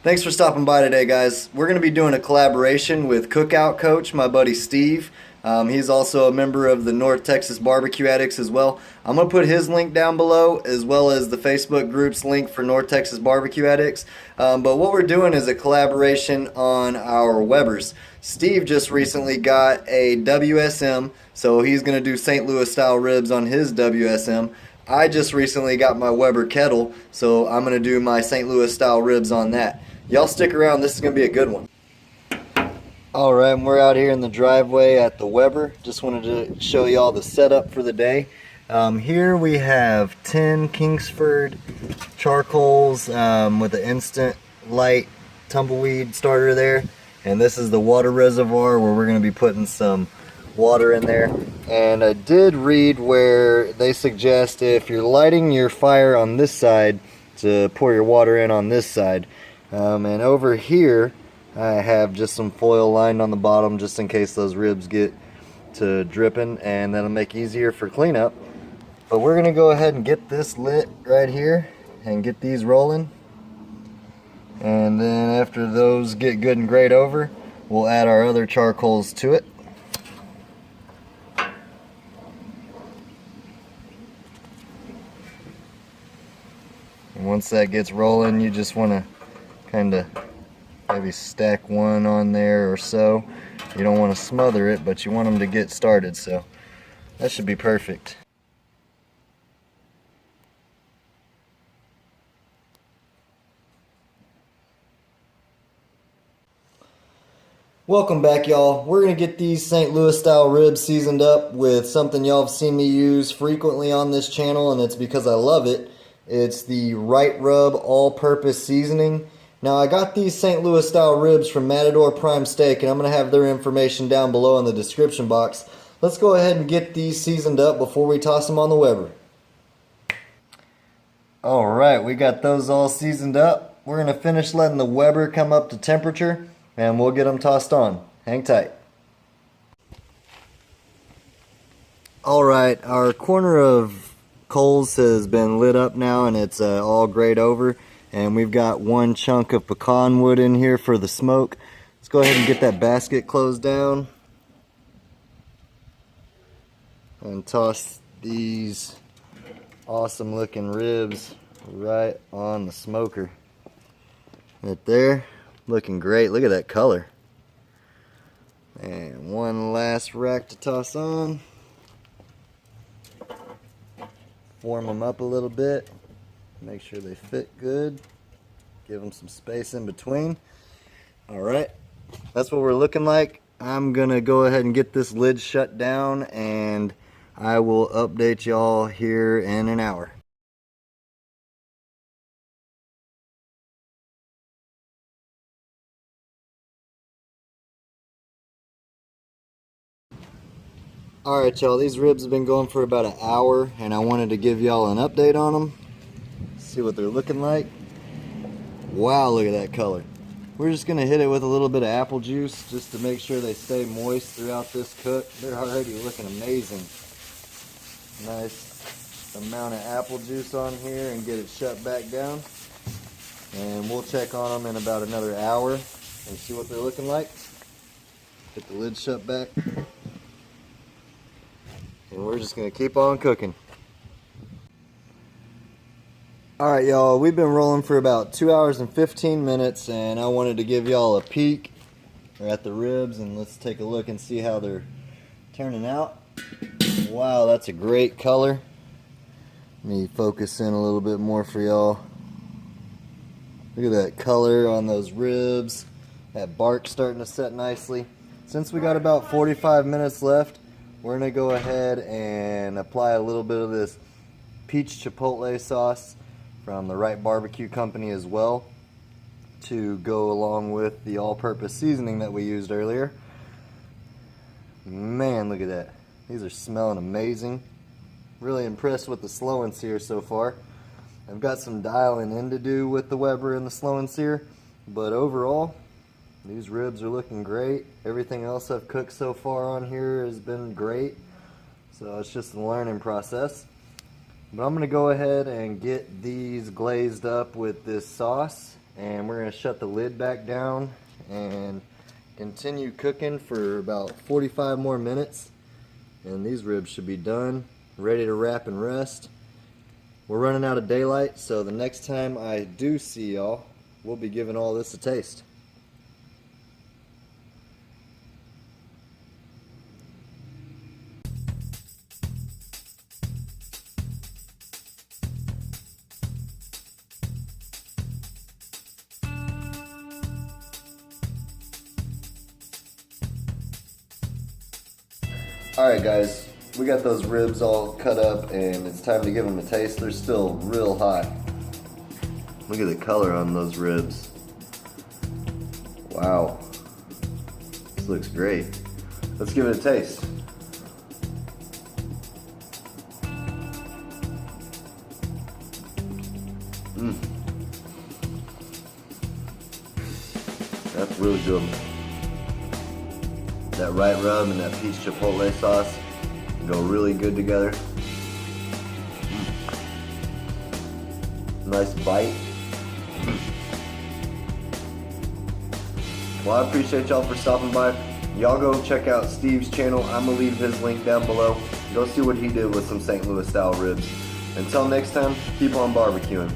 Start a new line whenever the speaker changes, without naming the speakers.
Thanks for stopping by today, guys. We're going to be doing a collaboration with Cookout Coach, my buddy Steve. He's also a member of the North Texas Barbecue Addicts as well. I'm going to put his link down below, as well as the Facebook group's link for North Texas Barbecue Addicts. But what we're doing is a collaboration on our Webers. Steve just recently got a WSM, so he's going to do St. Louis style ribs on his WSM. I just recently got my Weber Kettle, so I'm going to do my St. Louis style ribs on that. Y'all stick around, this is going to be a good one. Alright, we're out here in the driveway at the Weber. Just wanted to show y'all the setup for the day. Here we have 10 Kingsford charcoals with an instant light tumbleweed starter there. And this is the water reservoir where we're going to be putting some water in there. And I did read where they suggest if you're lighting your fire on this side to pour your water in on this side. And over here I have just some foil lined on the bottom just in case those ribs get to dripping, and that'll make it easier for cleanup. But we're gonna go ahead and get this lit right here and get these rolling, and then after those get good and grayed over, we'll add our other charcoals to it. And once that gets rolling, you just want to kind of maybe stack one on there or so. You don't want to smother it, but you want them to get started, so that should be perfect. Welcome back, y'all. We're going to get these St. Louis style ribs seasoned up with something y'all have seen me use frequently on this channel, and it's because I love it. It's the Wright Rub all-purpose seasoning. Now, I got these St. Louis style ribs from Matador Prime Steak, and I'm going to have their information down below in the description box. Let's go ahead and get these seasoned up before we toss them on the Weber. Alright, we got those all seasoned up. We're going to finish letting the Weber come up to temperature, and we'll get them tossed on. Hang tight. Alright, our corner of coals has been lit up now, and it's all grayed over. And we've got one chunk of pecan wood in here for the smoke. Let's go ahead and get that basket closed down and toss these awesome looking ribs right on the smoker. Right there, looking great. Look at that color. And one last rack to toss on. Warm them up a little bit. Make sure they fit good. Give them some space in between. Alright, that's what we're looking like. I'm gonna go ahead and get this lid shut down, and I will update y'all here in an hour. Alright, y'all, these ribs have been going for about an hour, and I wanted to give y'all an update on them. See what they're looking like. Wow, look at that color. We're just going to hit it with a little bit of apple juice just to make sure they stay moist throughout this cook. They're already looking amazing. Nice amount of apple juice on here, and get it shut back down. And we'll check on them in about another hour and see what they're looking like. Get the lid shut back. And we're just going to keep on cooking. Alright, y'all, we've been rolling for about 2 hours and 15 minutes, and I wanted to give y'all a peek at the ribs, and let's take a look and see how they're turning out. Wow, that's a great color. Let me focus in a little bit more for y'all. Look at that color on those ribs. That bark starting to set nicely. Since we got about 45 minutes left, we're going to go ahead and apply a little bit of this peach chipotle sauce from the Wright Barbecue Company as well, to go along with the all-purpose seasoning that we used earlier. Man, look at that. These are smelling amazing. Really impressed with the slow and sear so far. I've got some dialing in to do with the Weber and the slow and sear, but overall, these ribs are looking great. Everything else I've cooked so far on here has been great, so it's just a learning process. But I'm going to go ahead and get these glazed up with this sauce, And we're gonna shut the lid back down and continue cooking for about 45 more minutes. And these ribs should be done, ready to wrap and rest. We're running out of daylight, so the next time I do see y'all, we'll be giving all this a taste. Alright guys, we got those ribs all cut up and it's time to give them a taste. They're still real hot. Look at the color on those ribs. Wow. This looks great. Let's give it a taste. That's really good. That Wright rub and that peach chipotle sauce go really good together. Nice bite. Well, I appreciate y'all for stopping by. Y'all go check out Steve's channel. I'm gonna leave his link down below. Go see what he did with some St. Louis style ribs. Until next time, keep on barbecuing.